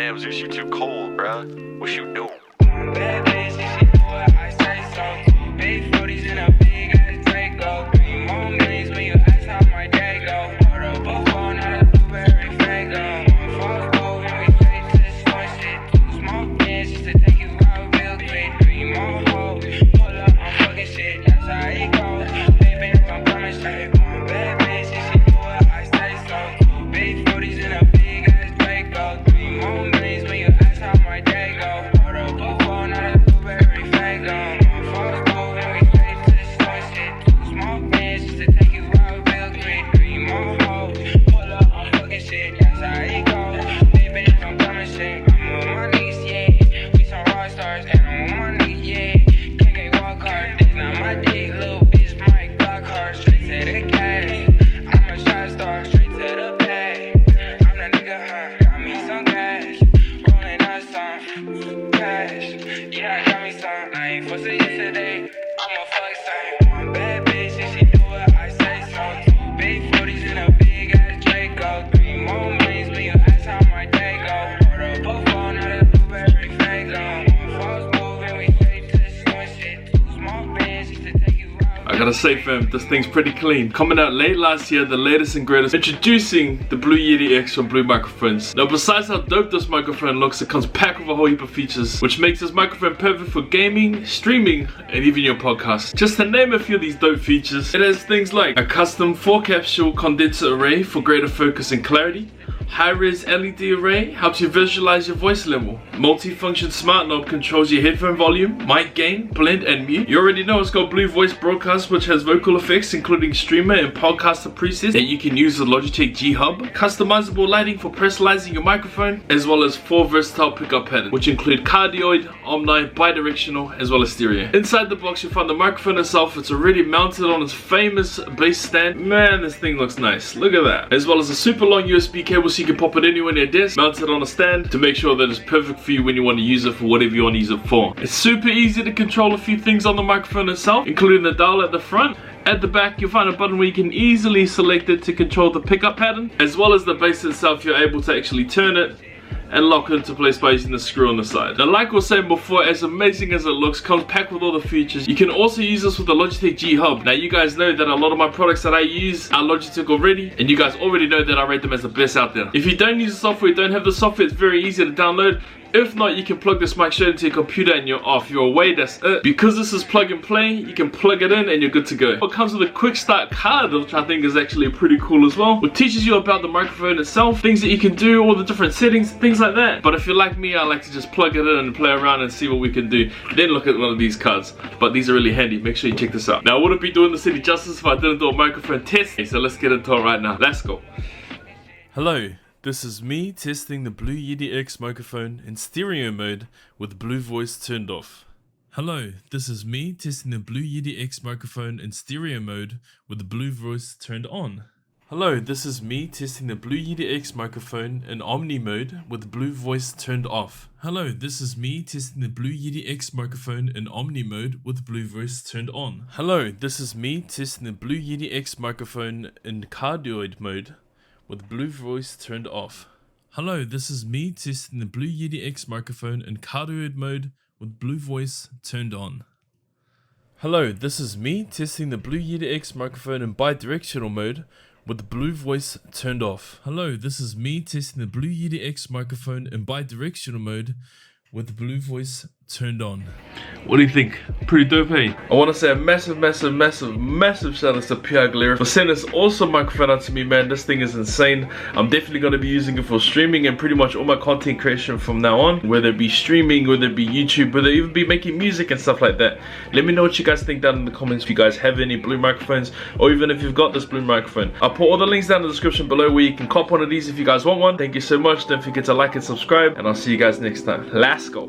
Damn, Zeus, you too cold, bruh. What you doing? Bad bitch, if she do what I say so. 2 big 40s in a big ass Draco. 3 more millions when you ask how my day go. Order a buffalo, not a blueberry fago. False gold, and we straight to the store shit. 2 small bands just to take you out real quick. 3 more hoes, pull up, I'm fucking shit. That's how it goes. Baby, if I'm coming straight. Bad bitch, if she do what I say so. 2 big 40s in a big ass Draco. 3 more millions when you ask how my day go. Order a buffalo, not a blueberry fago. False gold, and we straight to the store shit. 2 small bands just to take you out real quick. 3 more hoes, pull up, I'm fucking shit. That's how it goes. Baby, if I'm coming straight. I'm on my knees, yeah. We some rock stars, and I'm on my knees, yeah. Can't walk hard, that's not my dick, little bitch, my Glock hard. Straight to the cash. I'm a shot star, straight to the bag. I'm that nigga high, got me some gas. Rolling out some cash. Yeah, I got me some. I ain't fussing yesterday. I'm a fuck sign. Bad bitch, if she do what I say so. 2 big 40s in a big ass Draco. 3 more millions when you ask how my day go. Order a buffalo, not a blueberry fago. False move and we straight to the store shit. 2 small bands just to take you out. I gotta say fam, this thing's pretty clean. Coming out late last year, the latest and greatest. Introducing the Blue Yeti X from Blue Microphones. Now besides how dope this microphone looks, it comes packed with a whole heap of features, which makes this microphone perfect for gaming, streaming, and even your podcast. Just to name a few of these dope features, it has things like a custom 4 capsule condenser array for greater focus and clarity. High-res LED array helps you visualize your voice level. Multi-function smart knob controls your headphone volume, mic gain, blend, and mute. You already know it's got Blue Voice Broadcast, which has vocal effects including streamer and podcaster presets that you can use with Logitech G Hub. Customizable lighting for personalizing your microphone, as well as 4 versatile pickup patterns, which include cardioid, omni, bidirectional, as well as stereo. Inside the box you'll find the microphone itself. It's already mounted on its famous base stand. Man, this thing looks nice. Look at that. As well as a super long USB cable so you can pop it anywhere in your desk, mount it on a stand to make sure that it's perfect for you when you want to use it for whatever you want to use it for. It's super easy to control a few things on the microphone itself, including the dial at the front. At the back you'll find a button where you can easily select it to control the pickup pattern, as well as the base itself. You're able to actually turn it and lock it into place by using the screw on the side. Now like I was saying before, as amazing as it looks, comes packed with all the features. You can also use this with the Logitech G Hub. Now you guys know that a lot of my products that I use are Logitech already, and you guys already know that I rate them as the best out there. If you don't use the software, you don't have the software, it's very easy to download. If not, you can plug this mic straight into your computer and you're off. You're away, that's it. Because this is plug and play, you can plug it in and you're good to go. It comes with a quick start card, which I think is actually pretty cool as well. It teaches you about the microphone itself, things that you can do, all the different settings, things like that. But if you're like me, I like to just plug it in and play around and see what we can do. Then look at one of these cards. But these are really handy. Make sure you check this out. Now I wouldn't be doing the city justice if I didn't do a microphone test. So let's get into it right now. Let's go. Hello. This is me testing the Blue Yeti X microphone in stereo mode with Blue Voice turned off. Hello, this is me testing the Blue Yeti X microphone in stereo mode with the Blue Voice turned on. Hello, this is me testing the Blue Yeti X microphone in Omni mode with Blue Voice turned off. Hello, this is me testing the Blue Yeti X microphone in Omni mode with Blue Voice turned on. Hello, this is me testing the Blue Yeti X microphone in cardioid mode with Blue Voice turned off. Hello, this is me testing the Blue Yeti X microphone in cardioid mode with Blue Voice turned on. Hello, this is me testing the Blue Yeti X microphone in bidirectional mode with Blue Voice turned off. Hello, this is me testing the Blue Yeti X microphone in bidirectional mode with Blue Voice turned on. What do you think? Pretty dope, hey? I want to say a massive shout out to Pierre Aguilera for sending this awesome microphone out to me, man. This thing is insane. I'm definitely going to be using it for streaming and pretty much all my content creation from now on, whether it be streaming, whether it be YouTube, whether it even be making music and stuff like that. Let me know what you guys think down in the comments if you guys have any Blue microphones, or even if you've got this Blue microphone. I'll put all the links down in the description below where you can cop one of these if you guys want one. Thank you so much. Don't forget to like and subscribe, and I'll see you guys next time. Let's go.